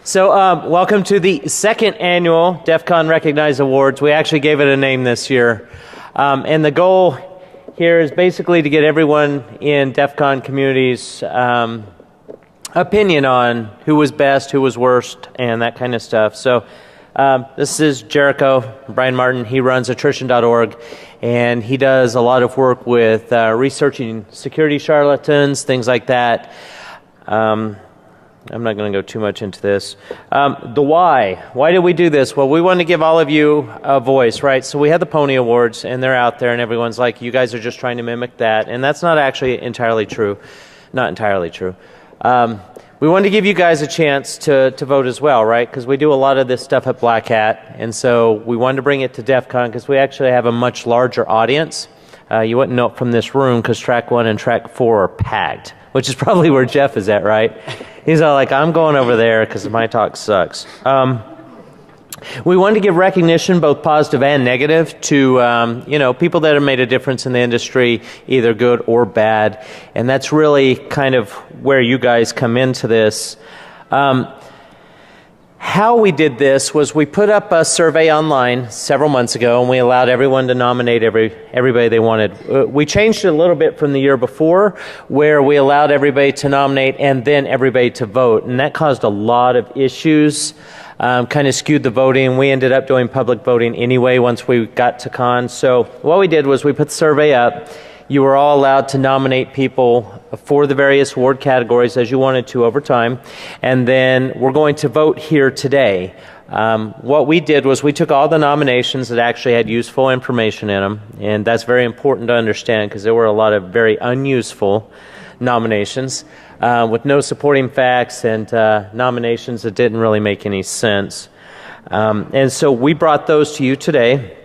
So welcome to the second annual DEFCON Recognized Awards. We actually gave it a name this year. And the goal here is basically to get everyone in DEFCON community's opinion on who was best, who was worst, and that kind of stuff. So this is Jericho, Brian Martin. He runs attrition.org, and he does a lot of work with researching security charlatans, things like that. I'm not going to go too much into this. The why. Why did we do this? Well, we want to give all of you a voice, right? So we had the Pony Awards, and they're out there, and everyone's like, you guys are just trying to mimic that. And that's not actually entirely true. Not entirely true. We wanted to give you guys a chance to vote as well, right? Because we do a lot of this stuff at Black Hat, and so we wanted to bring it to DEFCON because we actually have a much larger audience. You wouldn't know it from this room because track 1 and track 4 are packed, which is probably where Jeff is at, right? He's all like, I'm going over there because my talk sucks. We wanted to give recognition, both positive and negative, to people that have made a difference in the industry, either good or bad. And that's really kind of where you guys come into this. How we did this was we put up a survey online several months ago, and we allowed everyone to nominate everybody they wanted. We changed it a little bit from the year before, where we allowed everybody to nominate and then everybody to vote, and that caused a lot of issues, kind of skewed the voting. We ended up doing public voting anyway once we got to con. So what we did was we put the survey up. You were all allowed to nominate people for the various award categories as you wanted to over time. And then we're going to vote here today. What we did was we took all the nominations that actually had useful information in them. And that's very important to understand because there were a lot of very unuseful nominations with no supporting facts and nominations that didn't really make any sense. And so we brought those to you today.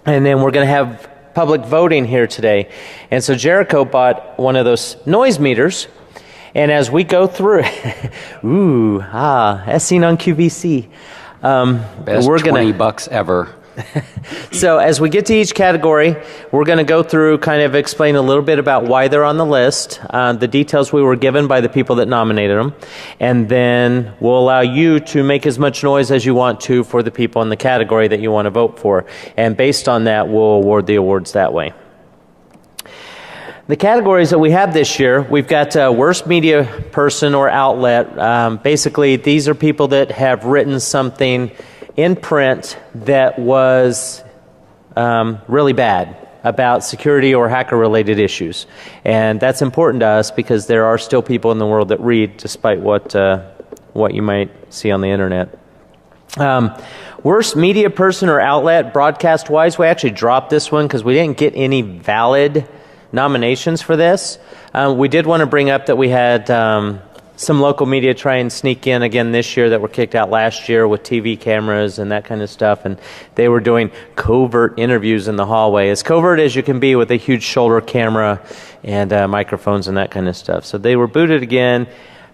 And then we're going to have public voting here today. And so Jericho bought one of those noise meters, and as we go through as seen on QVC, best we're gonna $20 ever. So as we get to each category, we're going to go through, kind of explain a little bit about why they're on the list, the details we were given by the people that nominated them, and then we'll allow you to make as much noise as you want to for the people in the category that you want to vote for. And based on that, we'll award the awards that way. The categories that we have this year, we've got worst media person or outlet. Basically, these are people that have written something in print that was really bad about security or hacker-related issues. And that's important to us because there are still people in the world that read despite what you might see on the internet. Worst media person or outlet, broadcast-wise, we actually dropped this one because we didn't get any valid nominations for this. We did want to bring up that we had some local media try and sneak in again this year that were kicked out last year with TV cameras and that kind of stuff, and they were doing covert interviews in the hallway, as covert as you can be with a huge shoulder camera and microphones and that kind of stuff. So they were booted again,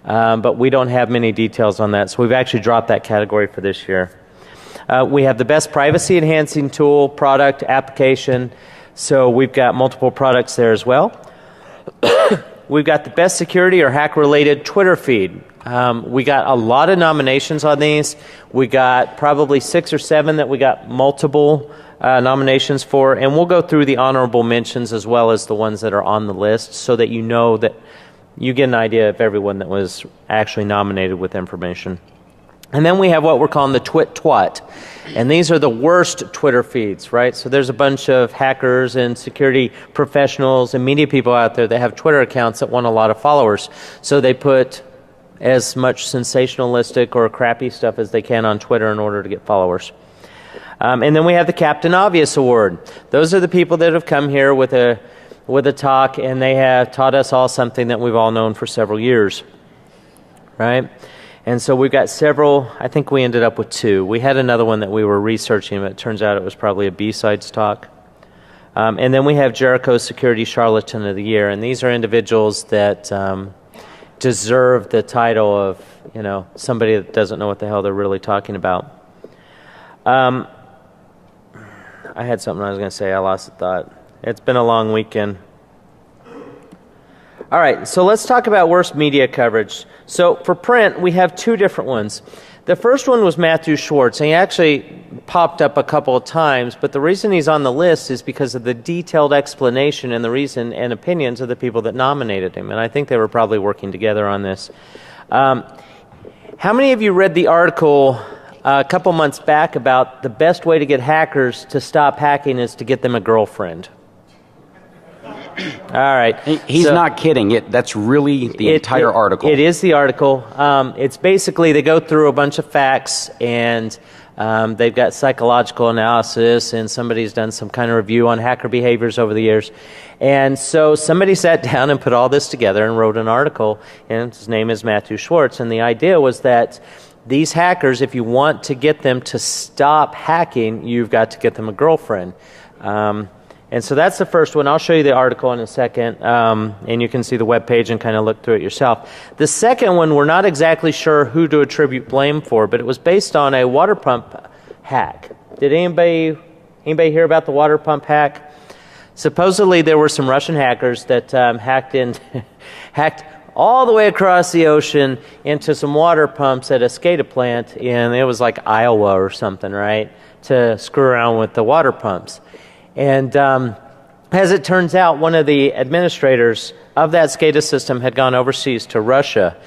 but we don't have many details on that, so we've actually dropped that category for this year. We have the best privacy enhancing tool, product, application, so we've got multiple products there as well. We've got the best security or hack-related Twitter feed. We got a lot of nominations on these. We got probably 6 or 7 that we got multiple nominations for, and we'll go through the honorable mentions as well as the ones that are on the list so that you know that you get an idea of everyone that was actually nominated with information. And then we have what we're calling the Twit-Twat. And these are the worst Twitter feeds, right? So there's a bunch of hackers and security professionals and media people out there that have Twitter accounts that want a lot of followers. So they put as much sensationalistic or crappy stuff as they can on Twitter in order to get followers. And then we have the Captain Obvious Award. Those are the people that have come here with a talk, and they have taught us all something that we've all known for several years, right? And so we've got several. I think we ended up with 2. We had another one that we were researching, but it turns out it was probably a B-sides talk. And then we have Jericho Security Charlatan of the Year, and these are individuals that deserve the title of, somebody that doesn't know what the hell they're really talking about. I had something I was going to say. I lost the thought. It's been a long weekend. All right, so let's talk about worst media coverage. So for print, we have two different ones. The first one was Matthew Schwartz, and he actually popped up a couple of times, but the reason he's on the list is because of the detailed explanation and the reason and opinions of the people that nominated him, and I think they were probably working together on this. How many of you read the article a couple months back about the best way to get hackers to stop hacking is to get them a girlfriend? All right. He's not kidding. That's really the entire article. It is the article. It's basically they go through a bunch of facts, and they've got psychological analysis, and somebody's done some kind of review on hacker behaviors over the years. And so somebody sat down and put all this together and wrote an article, and his name is Matthew Schwartz. And the idea was that these hackers, if you want to get them to stop hacking, you've got to get them a girlfriend. And so that's the first one. I'll show you the article in a second, and you can see the webpage and kind of look through it yourself. The second one, we're not exactly sure who to attribute blame for, but it was based on a water pump hack. Did anybody hear about the water pump hack? Supposedly there were some Russian hackers that hacked all the way across the ocean into some water pumps at a SCADA plant, and it was like Iowa or something, right, to screw around with the water pumps. And as it turns out, one of the administrators of that SCADA system had gone overseas to Russia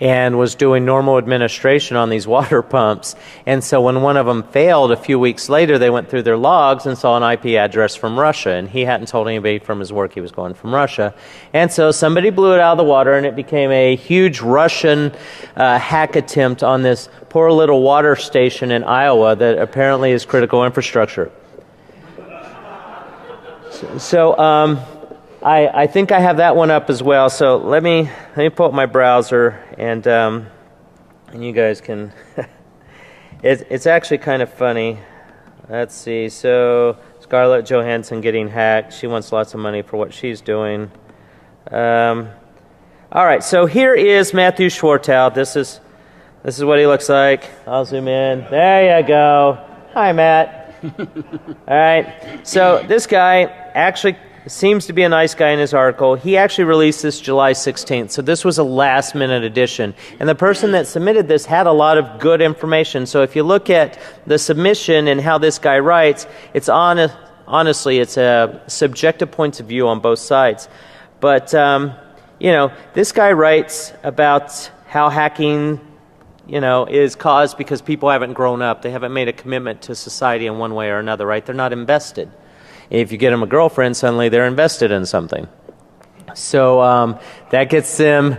and was doing normal administration on these water pumps. And so when one of them failed a few weeks later, they went through their logs and saw an IP address from Russia. And he hadn't told anybody from his work he was going from Russia. And so somebody blew it out of the water, and it became a huge Russian hack attempt on this poor little water station in Iowa that apparently is critical infrastructure. So I think I have that one up as well. So let me pull up my browser, and you guys can. It's actually kind of funny. Let's see. So Scarlett Johansson getting hacked. She wants lots of money for what she's doing. All right. So here is Matthew Schwartz. This is what he looks like. I'll zoom in. There you go. Hi, Matt. All right, so this guy actually seems to be a nice guy in his article. He actually released this July 16th, so this was a last-minute edition. And the person that submitted this had a lot of good information. So if you look at the submission and how this guy writes, it's honestly, it's a subjective points of view on both sides. But, this guy writes about how hacking is caused because people haven't grown up. They haven't made a commitment to society in one way or another, right? They're not invested. If you get them a girlfriend, suddenly they're invested in something. So that gets them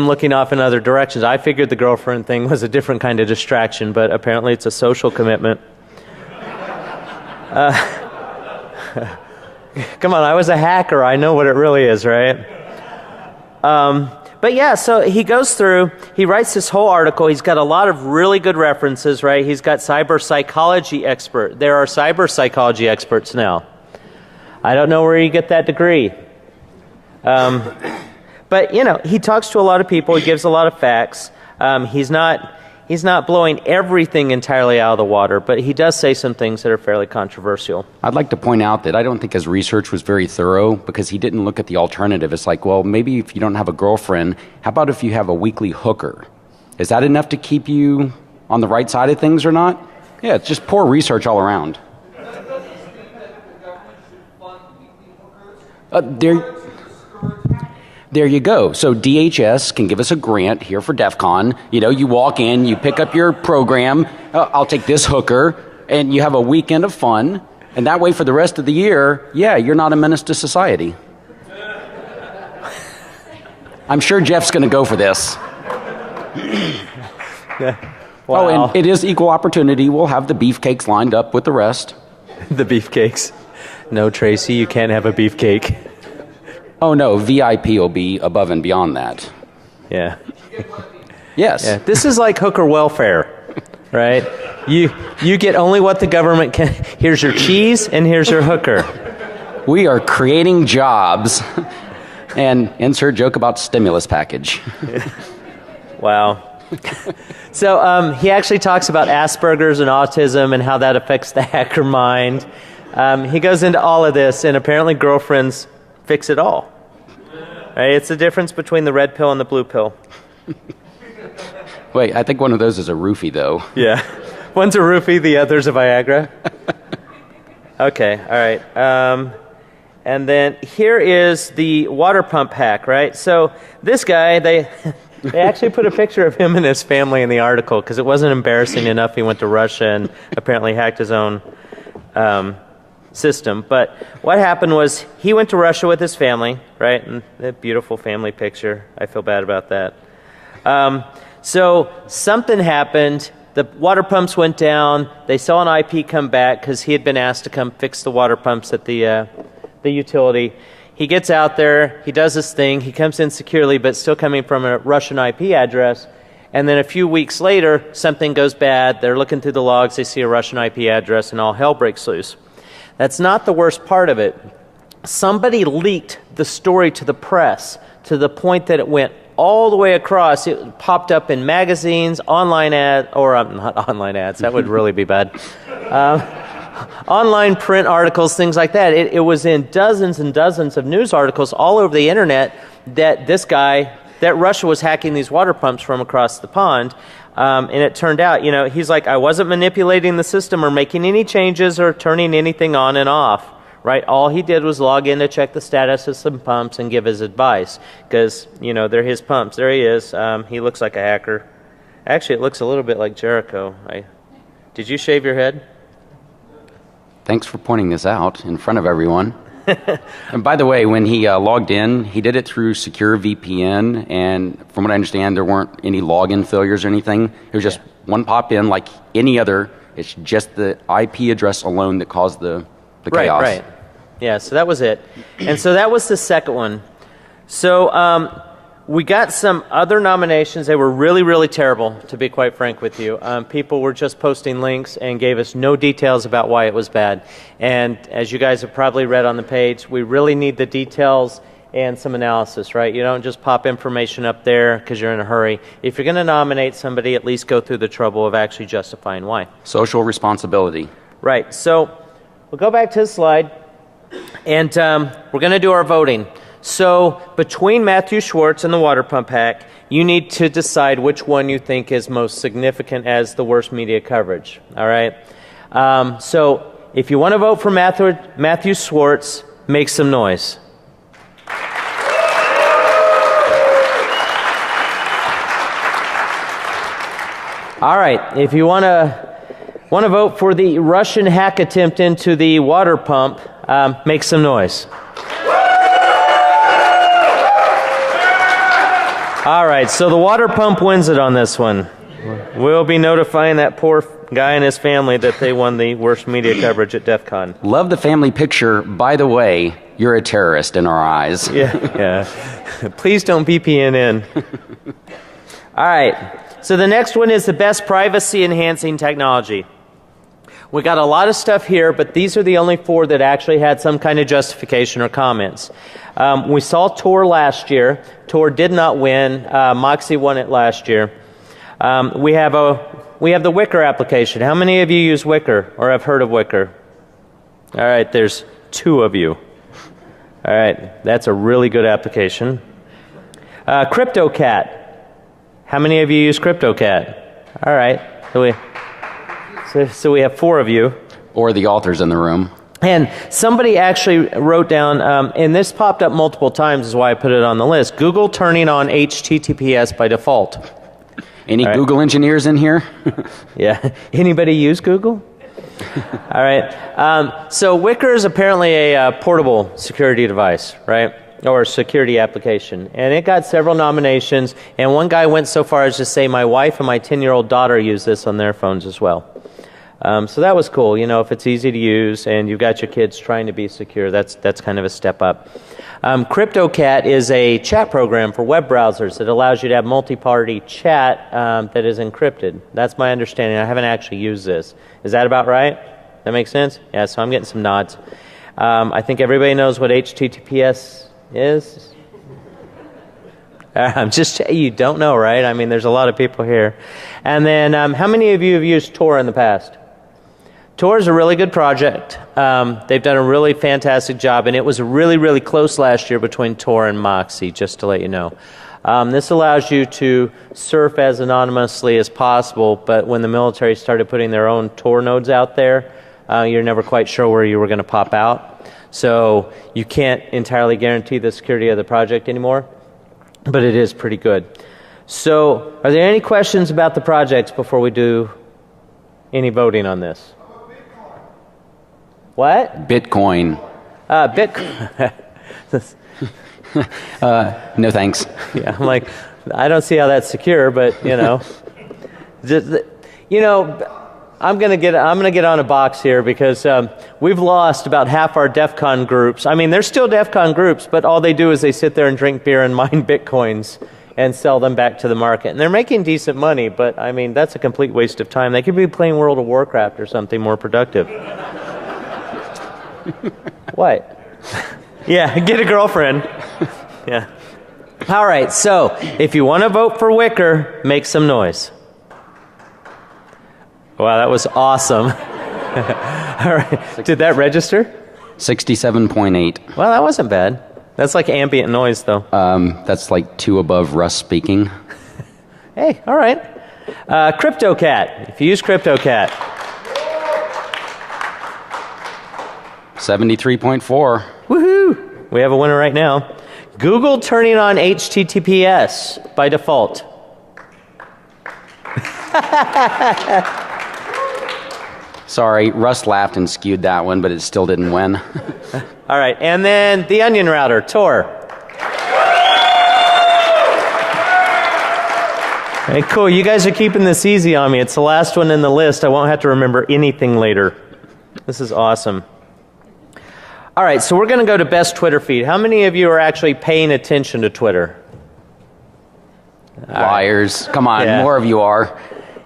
looking off in other directions. I figured the girlfriend thing was a different kind of distraction, but apparently it's a social commitment. Come on, I was a hacker. I know what it really is, right? But yeah, so he goes through, he writes this whole article. He's got a lot of really good references, right? He's got cyber psychology expert. There are cyber psychology experts now. I don't know where you get that degree. But, he talks to a lot of people. He gives a lot of facts. He's not blowing everything entirely out of the water, but he does say some things that are fairly controversial. I'd like to point out that I don't think his research was very thorough because he didn't look at the alternative. It's like, well, maybe if you don't have a girlfriend, how about if you have a weekly hooker? Is that enough to keep you on the right side of things or not? Yeah, it's just poor research all around. There you go. So DHS can give us a grant here for DEFCON. You walk in, you pick up your program, I'll take this hooker, and you have a weekend of fun. And that way for the rest of the year, you're not a menace to society. I'm sure Jeff's going to go for this. Wow. Oh, and it is equal opportunity. We'll have the beefcakes lined up with the rest. The beefcakes. No, Tracy, you can't have a beefcake. Oh, no, VIP will be above and beyond that. Yeah. Yes. Yeah. This is like hooker welfare, right? You get only what the government can. Here's your cheese and here's your hooker. We are creating jobs. And insert joke about stimulus package. Wow. So he actually talks about Asperger's and autism and how that affects the hacker mind. He goes into all of this, and apparently girlfriends fix it all. Right? It's the difference between the red pill and the blue pill. Wait, I think one of those is a roofie, though. Yeah. One's a roofie, the other's a Viagra. Okay, all right. And then here is the water pump hack, right? So this guy, they actually put a picture of him and his family in the article because it wasn't embarrassing enough. He went to Russia and apparently hacked his own system. But what happened was he went to Russia with his family, right? And that beautiful family picture. I feel bad about that. So something happened. The water pumps went down. They saw an IP come back because he had been asked to come fix the water pumps at the utility. He gets out there. He does this thing. He comes in securely, but still coming from a Russian IP address. And then a few weeks later, something goes bad. They're looking through the logs. They see a Russian IP address, and all hell breaks loose. That's not the worst part of it. Somebody leaked the story to the press to the point that it went all the way across. It popped up in magazines, online ads, or not online ads, that would really be bad. Online print articles, things like that. It was in dozens and dozens of news articles all over the internet that this guy, that Russia was hacking these water pumps from across the pond. And it turned out, he's like, I wasn't manipulating the system or making any changes or turning anything on and off. Right, all he did was log in to check the status of some pumps and give his advice because, they're his pumps. There he is. He looks like a hacker. Actually, it looks a little bit like Jericho. Did you shave your head? Thanks for pointing this out in front of everyone. And by the way, when he logged in, he did it through secure VPN, and from what I understand, there weren't any login failures or anything. It was just one pop in like any other. It's just the IP address alone that caused the chaos. Right. Yeah, so that was it. And so that was the second one. So we got some other nominations. They were really, really terrible, to be quite frank with you. People were just posting links and gave us no details about why it was bad. And as you guys have probably read on the page, we really need the details and some analysis, right? You don't just pop information up there because you're in a hurry. If you're going to nominate somebody, at least go through the trouble of actually justifying why. Social responsibility. Right. So we'll go back to the slide, and we're going to do our voting. So between Matthew Schwartz and the water pump hack, you need to decide which one you think is most significant as the worst media coverage. All right? So if you want to vote for Matthew Schwartz, make some noise. All right. If you want to vote for the Russian hack attempt into the water pump, make some noise. All right, so the water pump wins it on this one. We'll be notifying that poor guy and his family that they won the worst media coverage at DEFCON. Love the family picture. By the way, you're a terrorist in our eyes. Yeah. Please don't VPN in. All right, so the next one is the best privacy-enhancing technology. We got a lot of stuff here, but these are the only four that actually had some kind of justification or comments. We saw Tor last year. Tor did not win. Moxie won it last year. We have the Wicker application. How many of you use Wicker or have heard of Wicker? All right, there's 2 of you. All right, that's a really good application. CryptoCat. How many of you use CryptoCat? All right, so we have 4 of you. Or the authors in the room. And somebody actually wrote down, and this popped up multiple times, is why I put it on the list, Google turning on HTTPS by default. Any Google engineers in here? Yeah. Anybody use Google? All right. So Wicker is apparently a portable security device, right? Or security application. And it got several nominations, and one guy went so far as to say, my wife and my 10-year-old daughter use this on their phones as well. So that was cool. If it's easy to use and you've got your kids trying to be secure, that's kind of a step up. CryptoCat is a chat program for web browsers. It allows you to have multi-party chat that is encrypted. That's my understanding. I haven't actually used this. Is that about right? That makes sense? Yeah, so I'm getting some nods. I think everybody knows what HTTPS is. I'm just you don't know, right? I mean, there's a lot of people here. And then how many of you have used Tor in the past? Tor is a really good project. They've done a really fantastic job, and it was really, really close last year between Tor and Moxie, just to let you know. This allows you to surf as anonymously as possible, but when the military started putting their own Tor nodes out there, you're never quite sure where you were going to pop out. So you can't entirely guarantee the security of the project anymore, but it is pretty good. So are there any questions about the projects before we do any voting on this? What? Bitcoin. Bitcoin. No thanks. Yeah, I'm like, I don't see how that's secure, but I'm gonna get on a box here because we've lost about half our DEFCON groups. I mean, they're still DEFCON groups, but all they do is they sit there and drink beer and mine bitcoins and sell them back to the market. And they're making decent money, but I mean, that's a complete waste of time. They could be playing World of Warcraft or something more productive. What? Yeah, get a girlfriend. Yeah. All right, so if you want to vote for Wicker, make some noise. Wow, that was awesome. All right, did that register? 67.8. Well, that wasn't bad. That's like ambient noise, though. That's like 2 above Russ speaking. Hey, all right. CryptoCat, if you use CryptoCat. 73.4. Woohoo! We have a winner right now. Google turning on HTTPS by default. Sorry, Russ laughed and skewed that one, but it still didn't win. All right, and then the onion router, Tor. Hey, cool, you guys are keeping this easy on me. It's the last one in the list. I won't have to remember anything later. This is awesome. All right, so we're going to go to best Twitter feed. How many of you are actually paying attention to Twitter? Liars. Come on, Yeah. more of you are.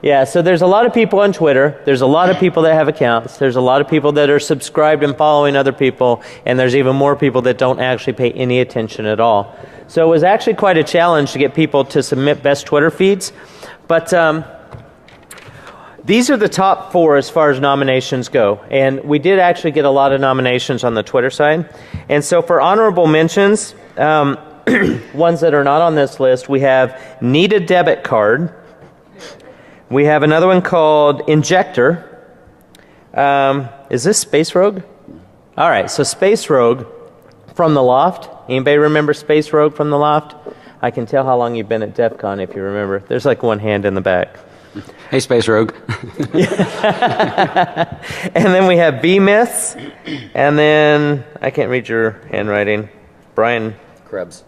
Yeah, so there's a lot of people on Twitter. There's a lot of people that have accounts. There's a lot of people that are subscribed and following other people. And there's even more people that don't actually pay any attention at all. So it was actually quite a challenge to get people to submit best Twitter feeds. But these are the top 4 as far as nominations go. And we did actually get a lot of nominations on the Twitter side. And so for honorable mentions, ones that are not on this list, we have Need a Debit Card. We have another one called Injector. Is this Space Rogue? All right, so Space Rogue from the Loft. Anybody remember Space Rogue from the Loft? I can tell how long you've been at DEF CON if you remember. There's like one hand in the back. Hey, Space Rogue. And then we have B-Myths. And then, I can't read your handwriting. Brian Krebs.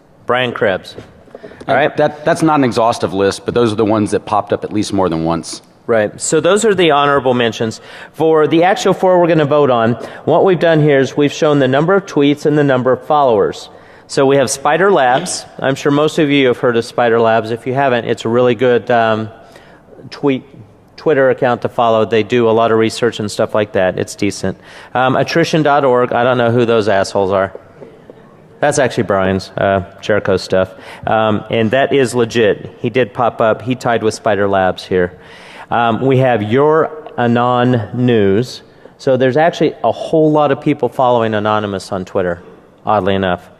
All right. That's not an exhaustive list, but those are the ones that popped up at least more than once. Right. So those are the honorable mentions. For the actual 4 we're going to vote on, what we've done here is we've shown the number of tweets and the number of followers. So we have Spider Labs. I'm sure most of you have heard of Spider Labs. If you haven't, it's a really good Twitter account to follow. They do a lot of research and stuff like that. It's decent. Attrition.org. I don't know who those assholes are. That's actually Brian's, Jericho stuff. And that is legit. He did pop up. He tied with Spider Labs here. We have Your Anon News. So there's actually a whole lot of people following Anonymous on Twitter, oddly enough.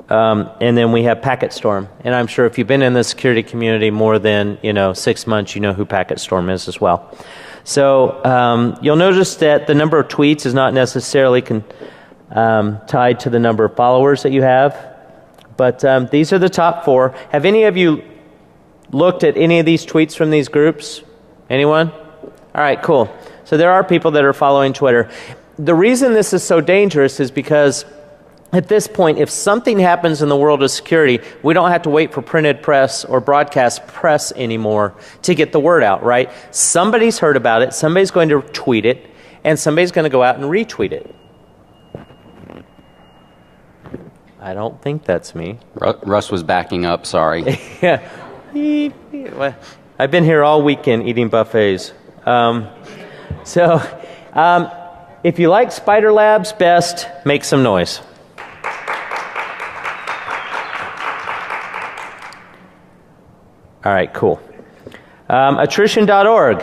And then we have Packetstorm. And I'm sure if you've been in the security community more than 6 months, you know who Packetstorm is as well. So you'll notice that the number of tweets is not necessarily tied to the number of followers that you have. But these are the top 4. Have any of you looked at any of these tweets from these groups? Anyone? All right, cool. So there are people that are following Twitter. The reason this is so dangerous is because at this point, if something happens in the world of security, we don't have to wait for printed press or broadcast press anymore to get the word out, right? Somebody's heard about it, somebody's going to tweet it, and somebody's going to go out and retweet it. I don't think that's me. Russ was backing up, sorry. Yeah. I've been here all weekend eating buffets. If you like Spider Labs best, make some noise. All right, cool. Attrition.org.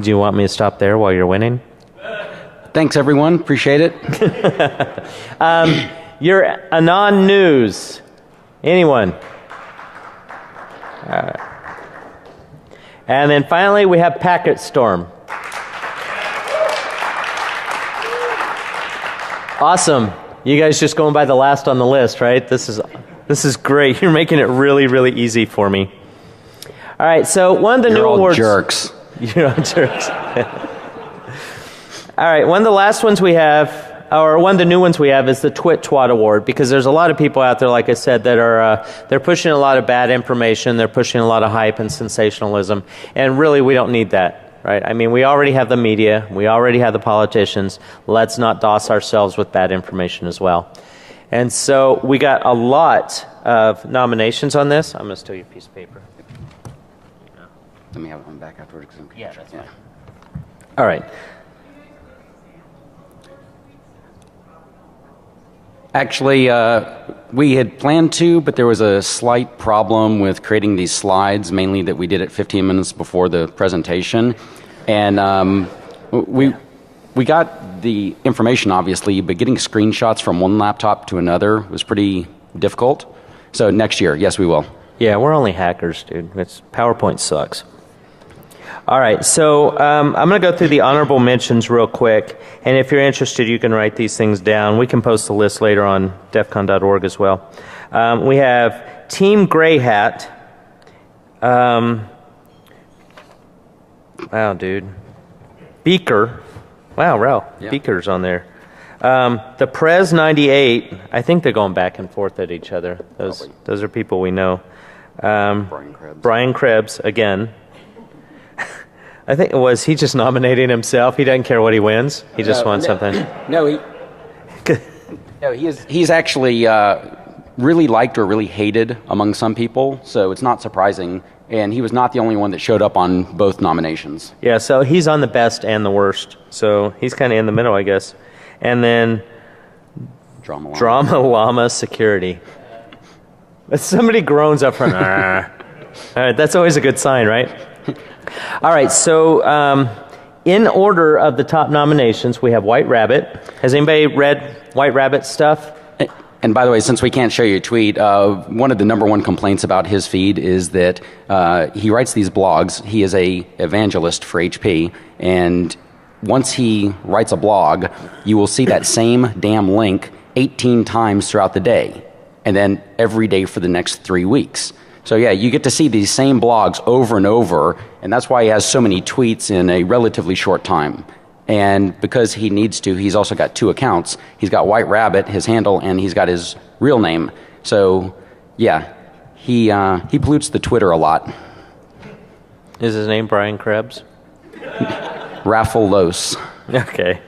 Do you want me to stop there while you're winning? Thanks, everyone. Appreciate it. Your Anon News. Anyone? And then finally, we have Packet Storm. Awesome. You guys just going by the last on the list, right? This is great. You're making it really, really easy for me. All right, so one of the You're new all awards. jerks. You're all jerks. All right, one of the last ones we have, or one of the new ones we have, is the Twit Twat Award, because there's a lot of people out there, like I said, that are they're pushing a lot of bad information, they're pushing a lot of hype and sensationalism, and really we don't need that. Right? I mean, we already have the media, we already have the politicians. Let's not doss ourselves with bad information as well. And so we got a lot of nominations on this. I'm going to steal your piece of paper. Let me have one back afterwards. Yeah, that's fine. All right. Actually, we had planned to, but there was a slight problem with creating these slides, mainly that we did it 15 minutes before the presentation. And we got the information, obviously, but getting screenshots from one laptop to another was pretty difficult. So next year, yes, we will. Yeah, we're only hackers, dude. PowerPoint sucks. All right, so I'm going to go through the honorable mentions real quick, and if you're interested, you can write these things down. We can post the list later on defcon.org as well. We have Team Grey Hat. Wow, dude. Beaker. Wow, Ralph. Yeah. Beaker's on there. The Prez 98. I think they're going back and forth at each other. Those are people we know. Brian Krebs, again. I think he just nominating himself. He doesn't care what he wins. He just wants something. No, he's actually really liked or really hated among some people, so it's not surprising. And he was not the only one that showed up on both nominations. Yeah, so he's on the best and the worst. So he's kind of in the middle, I guess. And then Drama Llama Security. Somebody groans up front. All right, that's always a good sign, right? All right, so in order of the top nominations, we have White Rabbit. Has anybody read White Rabbit stuff? And by the way, since we can't show you a tweet, one of the number one complaints about his feed is that he writes these blogs. He is a evangelist for HP, and once he writes a blog, you will see that same damn link 18 times throughout the day, and then every day for the next 3 weeks. So yeah, you get to see these same blogs over and over, and that's why he has so many tweets in a relatively short time. And because he needs to, he's also got 2 accounts. He's got White Rabbit, his handle, and he's got his real name. So yeah, he pollutes the Twitter a lot. Is his name Brian Krebs? Raffalos. Okay.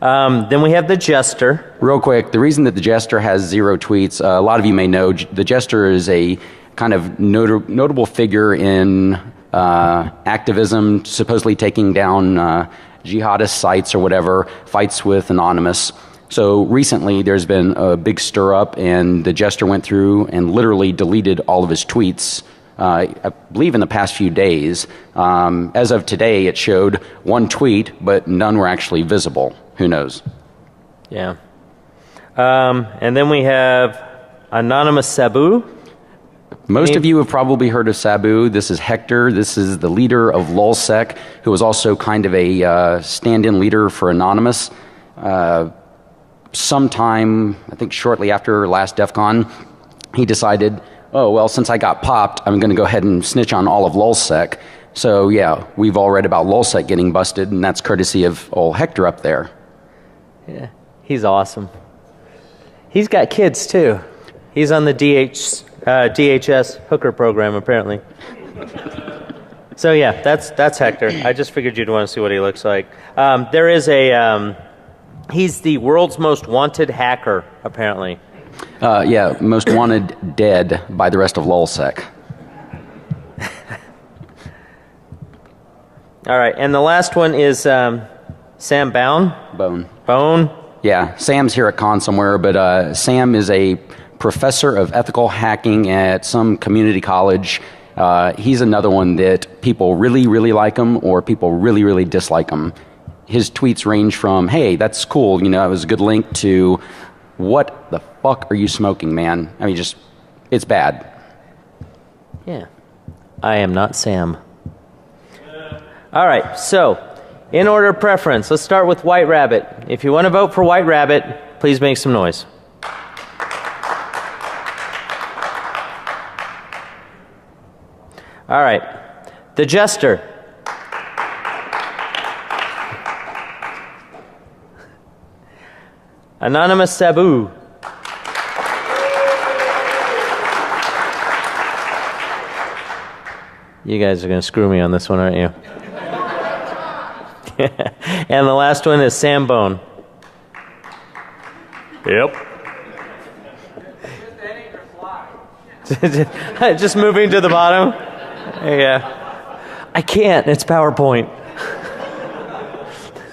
Then we have the Jester. Real quick, the reason that the Jester has 0 tweets, a lot of you may know, the Jester is a kind of notable figure in activism, supposedly taking down jihadist sites or whatever, fights with Anonymous. So recently there's been a big stir up, and the Jester went through and literally deleted all of his tweets, I believe in the past few days. As of today, it showed 1 tweet, but none were actually visible. Who knows? Yeah. And then we have Anonymous Sabu. Most of you have probably heard of Sabu. This is Hector. This is the leader of LulzSec, who was also kind of a stand-in leader for Anonymous. Sometime, I think shortly after last DEFCON, he decided, oh, well, since I got popped, I'm going to go ahead and snitch on all of LulzSec. So, yeah, we've all read about LulzSec getting busted, and that's courtesy of old Hector up there. Yeah, he's awesome. He's got kids, too. He's on the DHS hooker program, apparently. So, yeah, that's Hector. I just figured you'd want to see what he looks like. There is he's the world's most wanted hacker, apparently. Yeah, most wanted dead by the rest of LulzSec. All right, and the last one is Sam Bone. Bone? Yeah, Sam's here at con somewhere, but Sam is a professor of ethical hacking at some community college. He's another one that people really, really like him or people really, really dislike him. His tweets range from, hey, that's cool, it was a good link, to what the fuck are you smoking, man? I mean, just, it's bad. Yeah. I am not Sam. All right, so in order of preference, let's start with White Rabbit. If you want to vote for White Rabbit, please make some noise. All right, the Jester. Anonymous Sabu. You guys are going to screw me on this one, aren't you? And the last one is Sam Bone. Yep. Just moving to the bottom. Yeah. I can't. It's PowerPoint.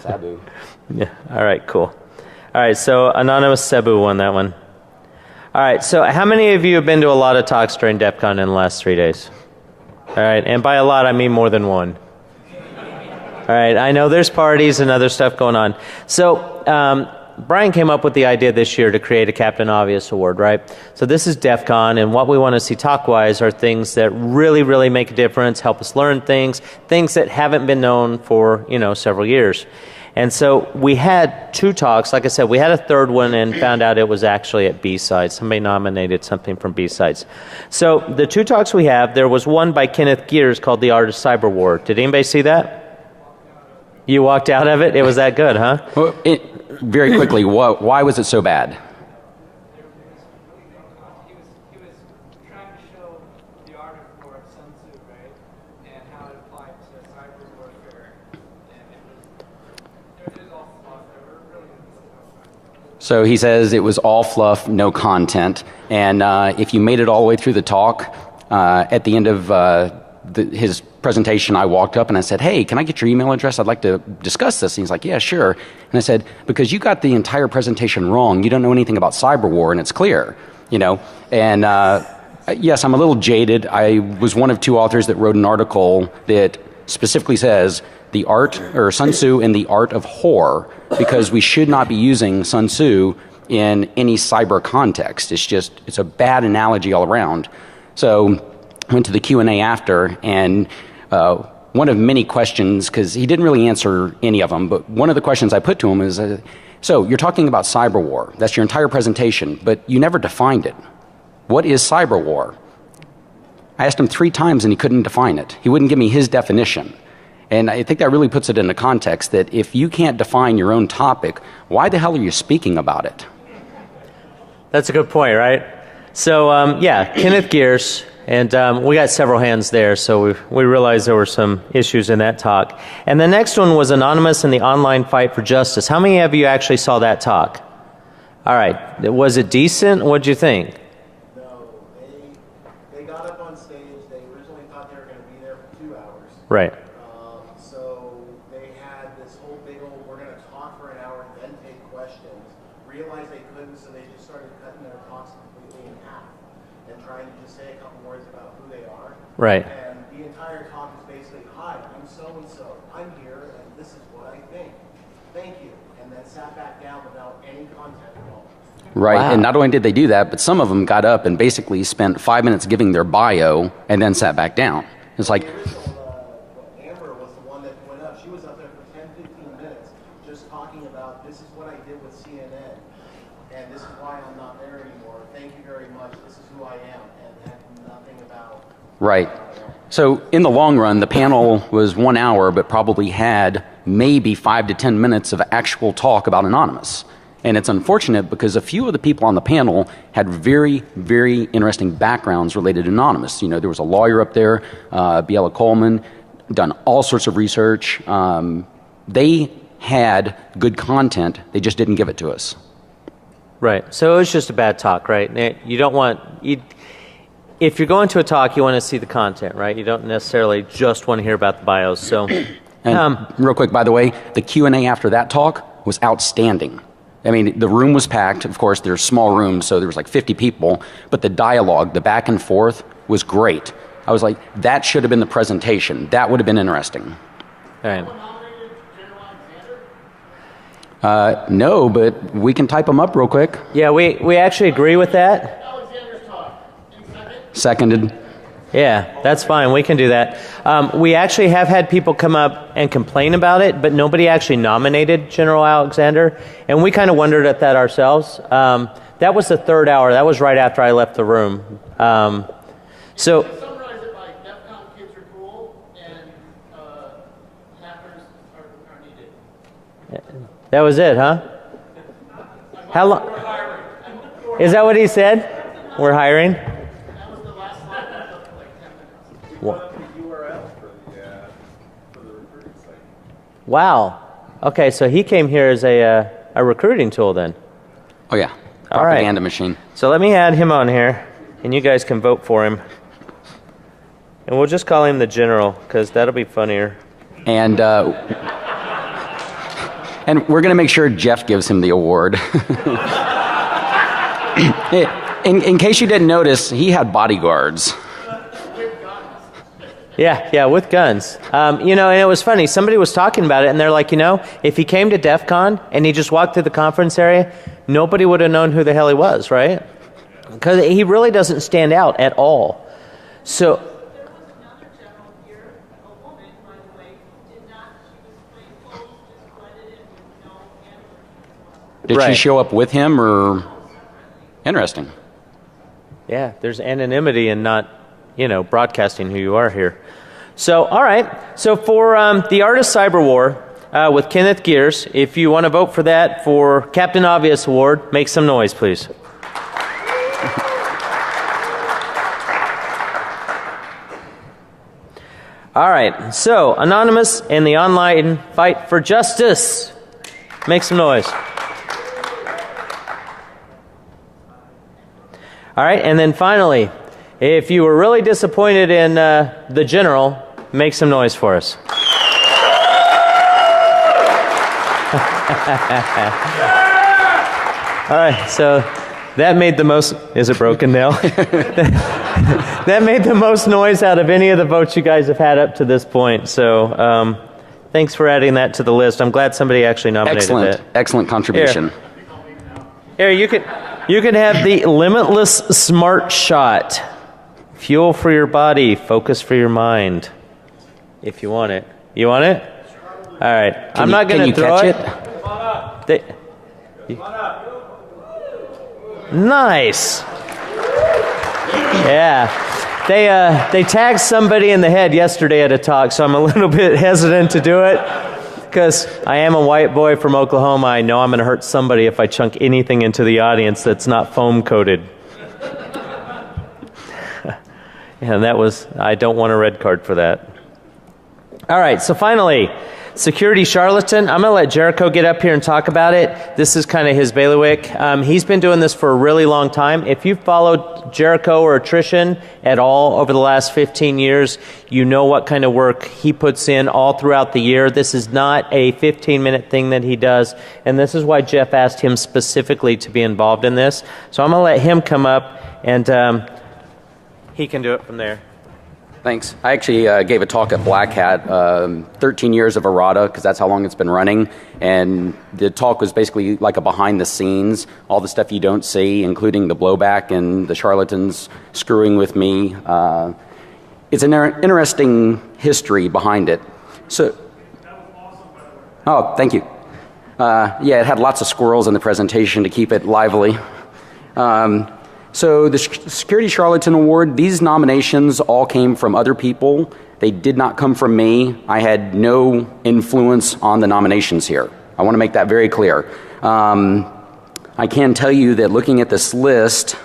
Sabu. Yeah. All right. Cool. All right. So Anonymous Sabu won that one. All right. So how many of you have been to a lot of talks during DEFCON in the last 3 days? All right. And by a lot, I mean more than one. All right. I know there's parties and other stuff going on. So Brian came up with the idea this year to create a Captain Obvious Award, right? So this is DEFCON, and what we want to see talk-wise are things that really, really make a difference, help us learn things that haven't been known for, several years. And so we had 2 talks. Like I said, we had a third one and found out it was actually at B-Sides. Somebody nominated something from B-Sides. So the 2 talks we have, there was one by Kenneth Gears called The Art of Cyber War. Did anybody see that? You walked out of it? It was that good, huh? Well, very quickly, why was it so bad? He was trying to show the art of war of Sun Tzu, right? And how it applied to cyber warfare. And it was all fluff. There were really So he says it was all fluff, no content. And if you made it all the way through the talk, at the end of his presentation, I walked up and I said, hey, can I get your email address? I'd like to discuss this. And he's like, yeah, sure. And I said, because you got the entire presentation wrong. You don't know anything about cyber war, and it's clear, And yes, I'm a little jaded. I was one of 2 authors that wrote an article that specifically says the art, or Sun Tzu and the art of whore, because we should not be using Sun Tzu in any cyber context. It's a bad analogy all around. So I went to the Q&A after, and one of many questions, because he didn't really answer any of them, but one of the questions I put to him is, so you're talking about cyber war. That's your entire presentation, but you never defined it. What is cyber war? I asked him 3 times and he couldn't define it. He wouldn't give me his definition. And I think that really puts it into context that if you can't define your own topic, why the hell are you speaking about it? That's a good point, right? So, Kenneth Gears. And we got several hands there, so we realized there were some issues in that talk. And the next one was Anonymous and the Online Fight for Justice. How many of you actually saw that talk? All right. Was it decent? What'd you think? No. They got up on stage. They originally thought they were going to be there for 2 hours. Right. So they had this whole big old, we're going to talk for an hour and then take questions. Realized they couldn't, so they just started cutting their talks completely in half and trying to just say a couple words about who they are. Right. And the entire talk is basically, hi, I'm so-and-so. I'm here, and this is what I think. Thank you. And then sat back down without any content at all. Right. Wow. And not only did they do that, but some of them got up and basically spent 5 minutes giving their bio and then sat back down. It's like, Amber was the one that went up. She was up there for 10, 15 minutes just talking about, this is what I did with CNN, and this is why I'm not there anymore. Thank you very much. This is who I am, and had nothing about... right. So in the long run, the panel was 1 hour, but probably had maybe 5 to 10 minutes of actual talk about Anonymous. And it's unfortunate because a few of the people on the panel had very, very interesting backgrounds related to Anonymous. There was a lawyer up there, Biella Coleman, done all sorts of research. They had good content, they just didn't give it to us. Right. So it was just a bad talk, right? You don't want... If you're going to a talk, you want to see the content, right? You don't necessarily just want to hear about the bios. So, and real quick, by the way, the Q&A after that talk was outstanding. I mean, the room was packed. Of course, there's small rooms, so there was like 50 people. But the dialogue, the back and forth, was great. I was like, that should have been the presentation. That would have been interesting. All right. No, but we can type them up real quick. Yeah, we actually agree with that. Seconded. Yeah, that's fine. We can do that. We actually have had people come up and complain about it, but nobody actually nominated General Alexander, and we kind of wondered at that ourselves. That was the third hour. That was right after I left the room. So Summarize it by DEFCON kids are cool and hackers are needed. that was it, huh? How long? Is that what he said? We're hiring? That was the last slide. That took like 10 minutes. What? The URL for the recruiting site. Wow. Okay, so he came here as a recruiting tool then. Oh, yeah. All right. Propaganda machine. So let me add him on here, and you guys can vote for him. And we'll just call him the General, because that'll be funnier. And we're going to make sure Jeff gives him the award. In case you didn't notice, he had bodyguards. Yeah, with guns. And it was funny. Somebody was talking about it, and they're like, if he came to DEFCON and he just walked through the conference area, nobody would have known who the hell he was, right? Because he really doesn't stand out at all. So, There was another general here, a woman, by the way, who did not, she was plain clothes, just blended in with no animation. Did Right. she show up with him, or? Interesting. yeah, there's anonymity in not, broadcasting who you are here. So, all right. So for the Art of Cyber War with Kenneth Gears, if you want to vote for that for Captain Obvious Award, make some noise, please. All right. So, Anonymous and the online fight for justice. Make some noise. All right. And then finally, if you were really disappointed in the General, make some noise for us. All right, so that made the most... Is it broken now? That made the most noise out of any of the votes you guys have had up to this point. So thanks for adding that to the list. I'm glad somebody actually nominated that. Excellent contribution. Here, you can have the Limitless Smart Shot. Fuel for your body, focus for your mind. If you want it. You want it? All right. I'm not going to throw it. Nice. Yeah. They tagged somebody in the head yesterday at a talk, so I'm a little bit hesitant to do it. Because I am a white boy from Oklahoma. I know I'm going to hurt somebody if I chunk anything into the audience that's not foam coated. And I don't want a red card for that. All right, so finally, security charlatan. I'm going to let Jericho get up here and talk about it. This is kind of his bailiwick. He's been doing this for a really long time. If you've followed Jericho or attrition at all over the last 15 years, you know what kind of work he puts in all throughout the year. This is not a 15-minute thing that he does, and this is why Jeff asked him specifically to be involved in this. So I'm going to let him come up, and he can do it from there. Thanks. I actually gave a talk at Black Hat, 13 years of errata, because that's how long it's been running. And the talk was basically like a behind the scenes, all the stuff you don't see, including the blowback and the charlatans screwing with me. It's an interesting history behind it. So, that was awesome, by the way. Oh, thank you. Yeah, it had lots of squirrels in the presentation to keep it lively. So the Security Charlatan Award, these nominations all came from other people. They did not come from me. I had no influence on the nominations here. I want to make that very clear. I can tell you that looking at this list,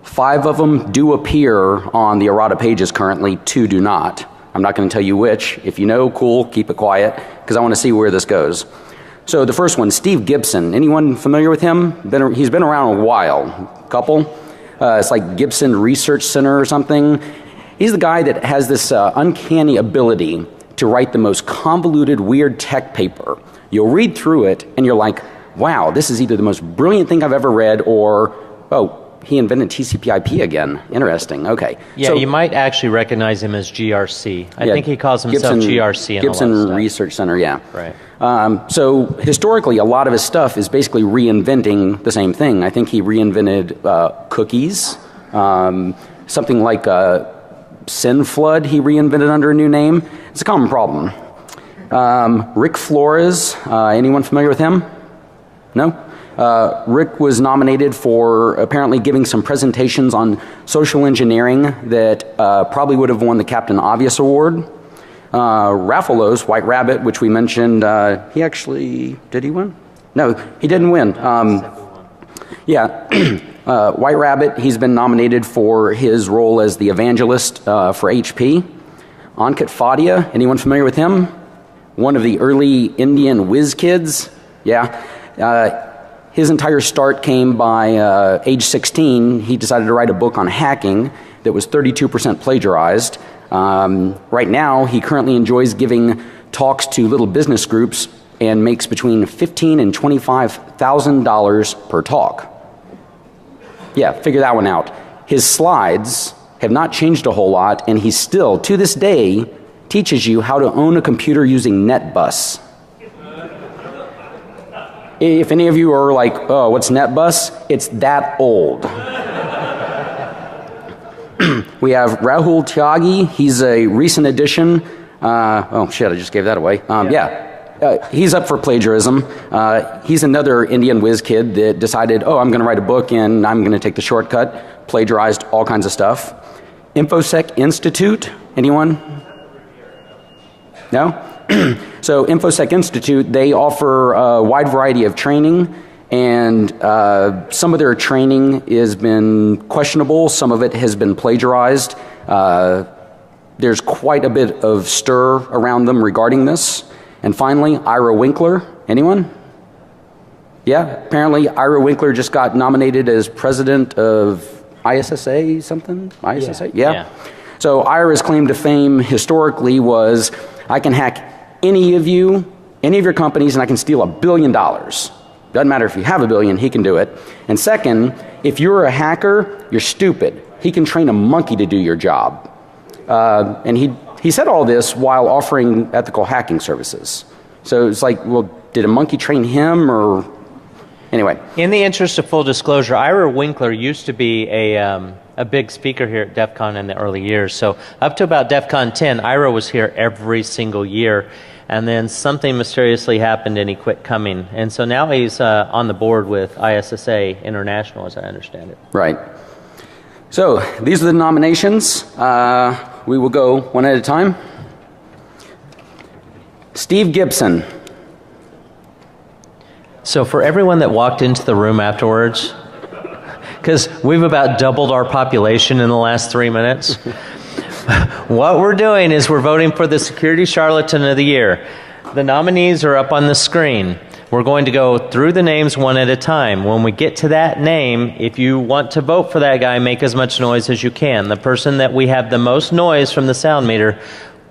5 of them do appear on the errata pages currently, 2 do not. I'm not going to tell you which. If you know, cool, keep it quiet, because I want to see where this goes. So the first one, Steve Gibson. Anyone familiar with him? He's been around a while. Couple. It's like Gibson Research Center or something. He's the guy that has this uncanny ability to write the most convoluted, weird tech paper. You'll read through it and you're like, wow, this is either the most brilliant thing I've ever read or, oh, he invented TCP/IP again. Interesting. Okay. Yeah, So- you might actually recognize him as GRC. I Yeah, think he calls himself GRC in a lot of Gibson stuff. Research Center, yeah. Right. So historically, a lot of his stuff is basically reinventing the same thing. I think he reinvented cookies, something like SynFlood he reinvented under a new name. It's a common problem. Rick Flores, anyone familiar with him? No? Rick was nominated for apparently giving some presentations on social engineering that probably would have won the Captain Obvious Award. Raffalos, White Rabbit, which we mentioned, he actually, did he win? No, he didn't win. White Rabbit, he's been nominated for his role as the evangelist for HP. Ankit Fadia, anyone familiar with him? One of the early Indian whiz kids. Yeah. His entire start came by age 16. He decided to write a book on hacking that was 32% plagiarized. Right now, he currently enjoys giving talks to little business groups and makes between $15,000 and $25,000 per talk. Yeah, figure that one out. His slides have not changed a whole lot, and he still, to this day, teaches you how to own a computer using NetBus. If any of you are like, oh, what's NetBus? It's that old. We have Rahul Tyagi. He's a recent addition. Oh, shit, I just gave that away. He's up for plagiarism. He's another Indian whiz kid that decided, oh, I'm going to write a book and I'm going to take the shortcut. Plagiarized all kinds of stuff. InfoSec Institute. Anyone? No? So InfoSec Institute, they offer a wide variety of training, and some of their training has been questionable. Some of it has been plagiarized. There's quite a bit of stir around them regarding this. And finally, Ira Winkler. Anyone? Yeah, apparently Ira Winkler just got nominated as president of ISSA something? ISSA? Yeah. So Ira's claim to fame historically was, I can hack any of you, any of your companies, and I can steal $1 billion. Doesn't matter if you have $1 billion, he can do it. And second, if you're a hacker, you're stupid. He can train a monkey to do your job. And he said all this while offering ethical hacking services. So it's like, well, did a monkey train him, or anyway? In the interest of full disclosure, Ira Winkler used to be a big speaker here at DEFCON in the early years. So up to about DEFCON 10, Ira was here every single year. And then something mysteriously happened and he quit coming. And so now he's on the board with ISSA International, as I understand it. Right. So these are the nominations. We will go one at a time. Steve Gibson. So for everyone that walked into the room afterwards, because we've about doubled our population in the last 3 minutes, what we're doing is we're voting for the Security Charlatan of the Year. The nominees are up on the screen. We're going to go through the names one at a time. When we get to that name, if you want to vote for that guy, make as much noise as you can. The person that we have the most noise from the sound meter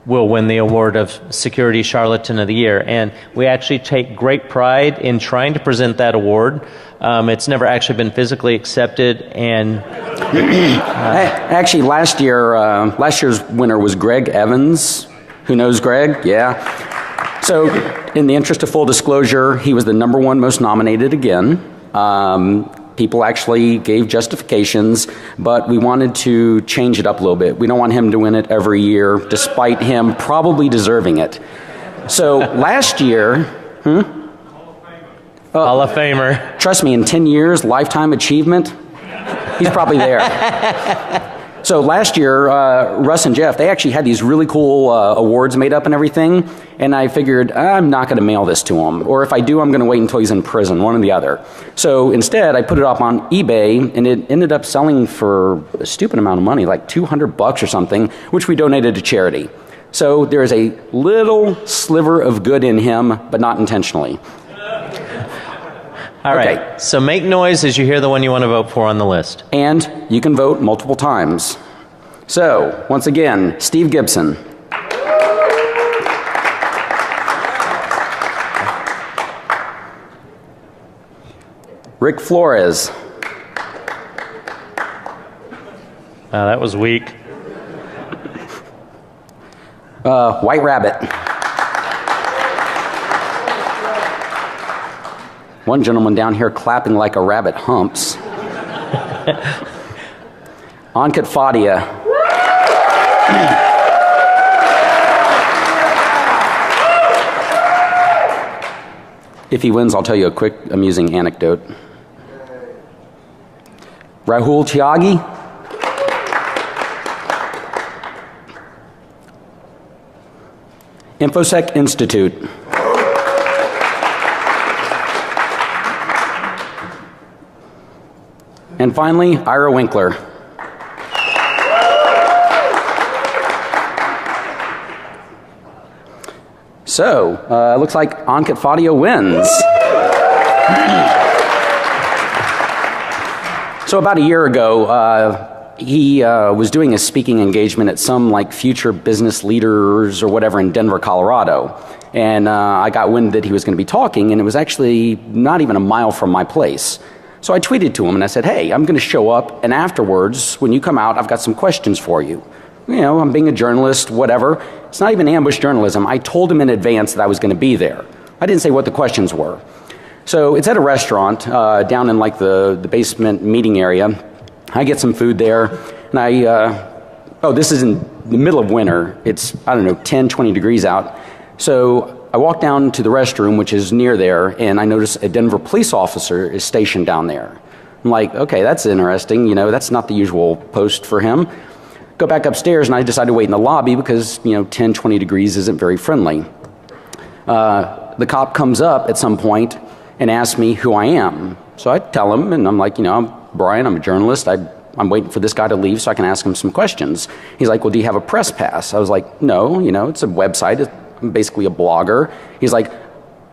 will win the award of Security Charlatan of the Year. And we actually take great pride in trying to present that award. It's never actually been physically accepted. And actually, last year's winner was Greg Evans. Who knows Greg? Yeah. So, in the interest of full disclosure, he was the #1 most nominated again. People actually gave justifications, but we wanted to change it up a little bit. We don't want him to win it every year, despite him probably deserving it. So last year, Hall of Famer. Trust me, in 10 years, lifetime achievement, he's probably there. So last year, Russ and Jeff, they actually had these really cool awards made up and everything, and I figured, I'm not going to mail this to him, or if I do, I'm going to wait until he's in prison, one or the other. So instead, I put it up on eBay, and it ended up selling for a stupid amount of money, like $200 or something, which we donated to charity. So there is a little sliver of good in him, but not intentionally. All right, Okay. so make noise as you hear the one you want to vote for on the list. And you can vote multiple times. So, once again, Steve Gibson. Rick Flores. That was weak. White rabbit. One gentleman down here clapping like a rabbit humps. Ankit Fadia. If he wins, I'll tell you a quick, amusing anecdote. Rahul Tyagi. InfoSec Institute. And finally, Ira Winkler. So, looks like Ankit Fadia wins. So about a year ago, he was doing a speaking engagement at some like future business leaders or whatever in Denver, Colorado. And I got wind that he was going to be talking, and it was actually not even a mile from my place. So I tweeted to him and I said, hey, I'm going to show up, and afterwards, when you come out, I've got some questions for you. You know, I'm being a journalist, whatever. It's not even ambush journalism. I told him in advance that I was going to be there. I didn't say what the questions were. So it's at a restaurant down in like the basement meeting area. I get some food there, and this is in the middle of winter. It's, I don't know, 10, 20 degrees out. So I walk down to the restroom, which is near there, and I notice a Denver police officer is stationed down there. I'm like, okay, that's interesting. You know, that's not the usual post for him. Go back upstairs, and I decide to wait in the lobby because, 10, 20 degrees isn't very friendly. The cop comes up at some point and asks me who I am. So I tell him, and I'm like, I'm Brian, I'm a journalist. I'm waiting for this guy to leave so I can ask him some questions. He's like, well, do you have a press pass? I was like, no, it's a website. I'm basically a blogger. He's like,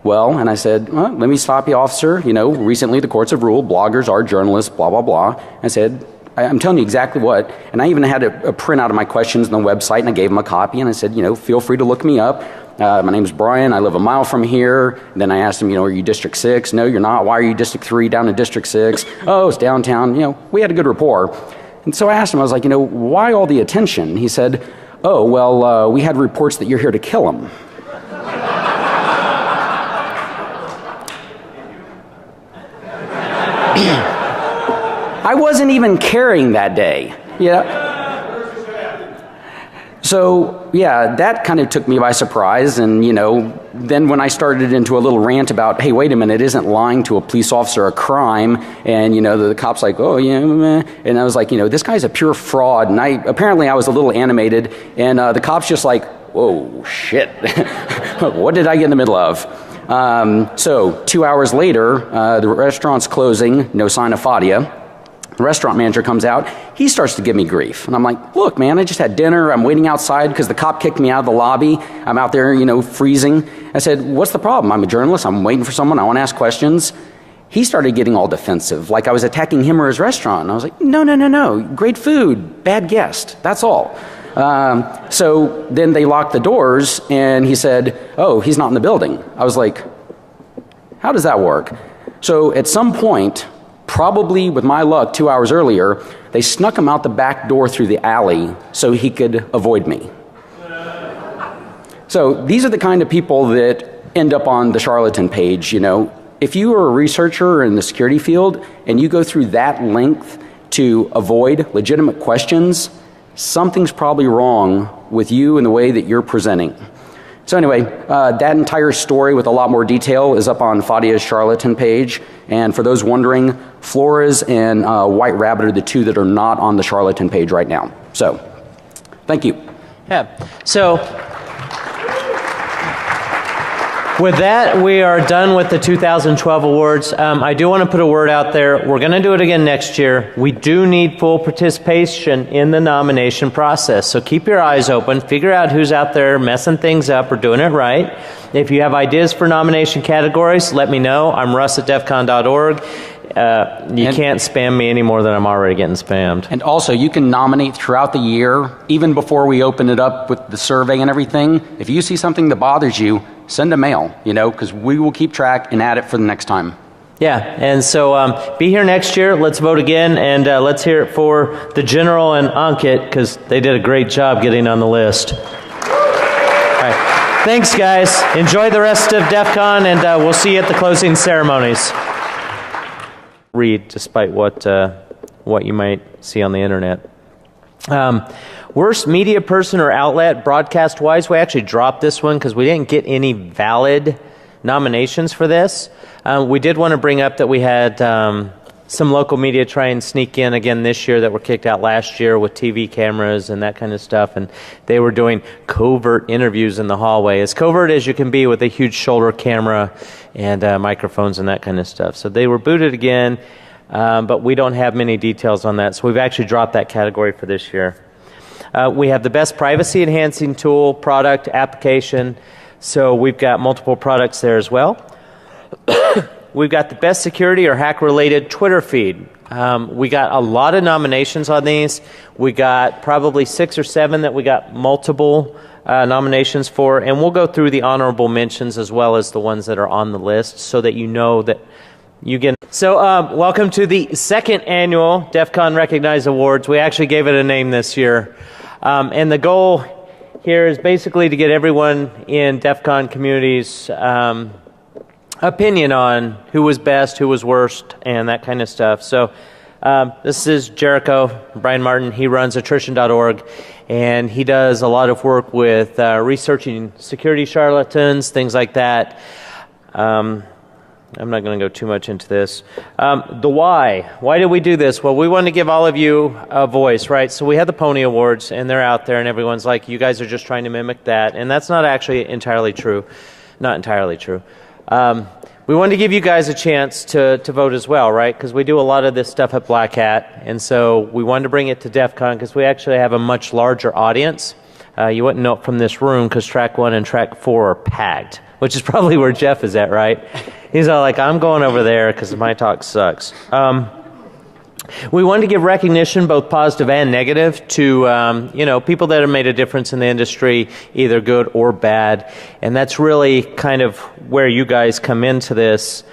well, and I said, well, let me stop you, officer. Recently the courts have ruled bloggers are journalists, blah, blah, blah. I said, I'm telling you exactly what, and I even had a printout of my questions on the website, and I gave him a copy, and I said, feel free to look me up. My name's Brian, I live a mile from here. And then I asked him, are you District 6? No, you're not. Why are you District 3 down in District 6? Oh, it's downtown. We had a good rapport. And so I asked him, I was like, why all the attention? He said, oh, well, we had reports that you're here to kill him. I wasn't even carrying that day. So, that kind of took me by surprise. And, then when I started into a little rant about, hey, wait a minute, isn't lying to a police officer a crime? And, the cop's like, oh, yeah, meh. And I was like, this guy's a pure fraud. And apparently I was a little animated. And the cop's just like, whoa, shit. What did I get in the middle of? So 2 hours later, the restaurant's closing, no sign of Fadia. The restaurant manager comes out. He starts to give me grief. And I'm like, look, man, I just had dinner. I'm waiting outside because the cop kicked me out of the lobby. I'm out there, freezing. I said, what's the problem? I'm a journalist. I'm waiting for someone. I want to ask questions. He started getting all defensive, like I was attacking him or his restaurant. And I was like, no. Great food, bad guest. That's all. So then they locked the doors, and he said, oh, he's not in the building. I was like, how does that work? So at some point, probably with my luck 2 hours earlier, they snuck him out the back door through the alley so he could avoid me. So these are the kind of people that end up on the charlatan page. If you are a researcher in the security field and you go through that length to avoid legitimate questions, something's probably wrong with you and the way that you're presenting. So anyway, that entire story with a lot more detail is up on Fadia's charlatan page. And for those wondering, Flores and White Rabbit are the two that are not on the charlatan page right now. So, thank you. Yeah. So, with that, we are done with the 2012 awards. I do want to put a word out there. We're going to do it again next year. We do need full participation in the nomination process. So keep your eyes open. Figure out who's out there messing things up or doing it right. If you have ideas for nomination categories, let me know. I'm Russ at defcon.org. You can't spam me any more than I'm already getting spammed. And also, you can nominate throughout the year, even before we open it up with the survey and everything. If you see something that bothers you, send a mail, because we will keep track and add it for the next time. Yeah, and so be here next year. Let's vote again, and let's hear it for the General and Ankit, because they did a great job getting on the list. All right. Thanks, guys. Enjoy the rest of DEFCON, and we'll see you at the closing ceremonies. Read, despite what you might see on the internet. Worst media person or outlet, broadcast-wise, we actually dropped this one because we didn't get any valid nominations for this. We did want to bring up that we had some local media try and sneak in again this year that were kicked out last year with TV cameras and that kind of stuff, and they were doing covert interviews in the hallway, as covert as you can be with a huge shoulder camera and microphones and that kind of stuff. So they were booted again, but we don't have many details on that, so we've actually dropped that category for this year. We have the best privacy enhancing tool, product, application, so we've got multiple products there as well. We've got the best security or hack-related Twitter feed. We got a lot of nominations on these. We got probably 6 or 7 that we got multiple nominations for, and we'll go through the honorable mentions as well as the ones that are on the list so that you know that you get. So welcome to the second annual DEFCON Recognized Awards. We actually gave it a name this year. And the goal here is basically to get everyone in DEFCON communities opinion on who was best, who was worst, and that kind of stuff. So this is Jericho, Brian Martin. He runs attrition.org, and he does a lot of work with researching security charlatans, things like that. I'm not going to go too much into this. The why. Why did we do this? Well, we want to give all of you a voice, right? So we had the Pony Awards, and they're out there, and everyone's like, you guys are just trying to mimic that. And that's not actually entirely true. Not entirely true. We wanted to give you guys a chance to vote as well, right? Because we do a lot of this stuff at Black Hat, and so we wanted to bring it to DEFCON because we actually have a much larger audience. You wouldn't know it from this room because track 1 and track 4 are packed, which is probably where Jeff is at, right? He's all like, I'm going over there because my talk sucks. We wanted to give recognition, both positive and negative, to people that have made a difference in the industry, either good or bad, and that's really kind of where you guys come into this.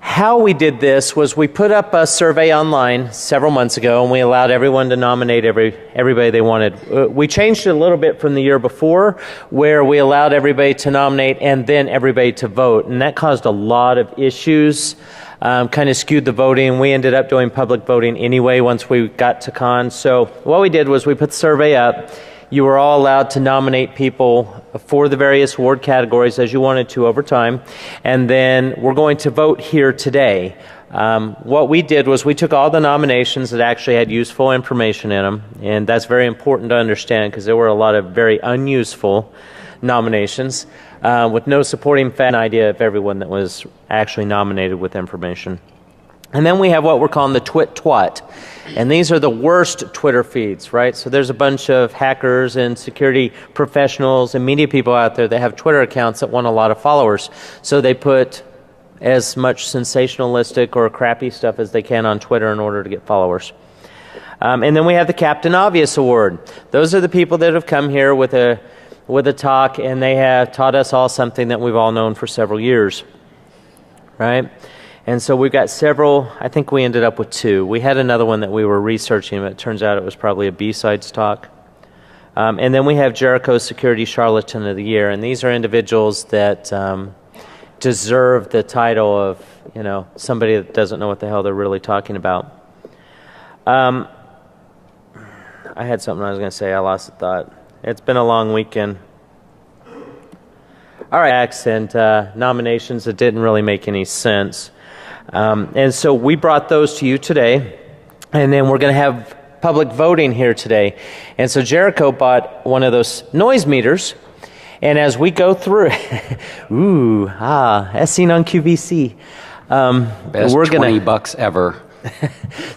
How we did this was we put up a survey online several months ago, and we allowed everyone to nominate everybody they wanted. We changed it a little bit from the year before, where we allowed everybody to nominate and then everybody to vote, and that caused a lot of issues. Kind of skewed the voting. We ended up doing public voting anyway once we got to con. So what we did was we put the survey up. You were all allowed to nominate people for the various award categories as you wanted to over time. And then we're going to vote here today. What we did was we took all the nominations that actually had useful information in them. And that's very important to understand because there were a lot of very unuseful nominations with no supporting fact idea of everyone that was actually nominated with information. And then we have what we're calling the twit-twat. And these are the worst Twitter feeds, right? So there's a bunch of hackers and security professionals and media people out there that have Twitter accounts that want a lot of followers. So they put as much sensationalistic or crappy stuff as they can on Twitter in order to get followers. And then we have the Captain Obvious Award. Those are the people that have come here with a talk, and they have taught us all something that we've all known for several years, right? And so we've got several. I think we ended up with 2. We had another one that we were researching, but it turns out it was probably a B-sides talk. And then we have Jericho's Security Charlatan of the Year, and these are individuals that deserve the title of, somebody that doesn't know what the hell they're really talking about. I had something I was going to say. I lost the thought. It's been a long weekend. All right, acts and nominations that didn't really make any sense. And so we brought those to you today, and then we're going to have public voting here today. And so Jericho bought one of those noise meters, and as we go through, as seen on QVC. Best we're $20 ever.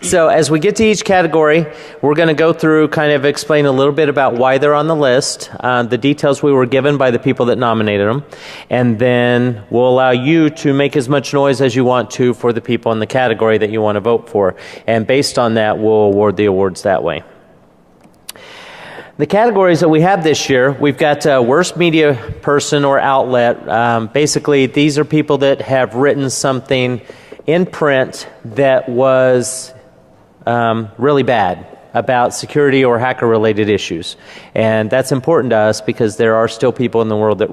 So as we get to each category, we're going to go through, kind of explain a little bit about why they're on the list, the details we were given by the people that nominated them, and then we'll allow you to make as much noise as you want to for the people in the category that you want to vote for. And based on that, we'll award the awards that way. The categories that we have this year, we've got worst media person or outlet. Basically, these are people that have written something in print that was really bad about security or hacker-related issues. And that's important to us because there are still people in the world that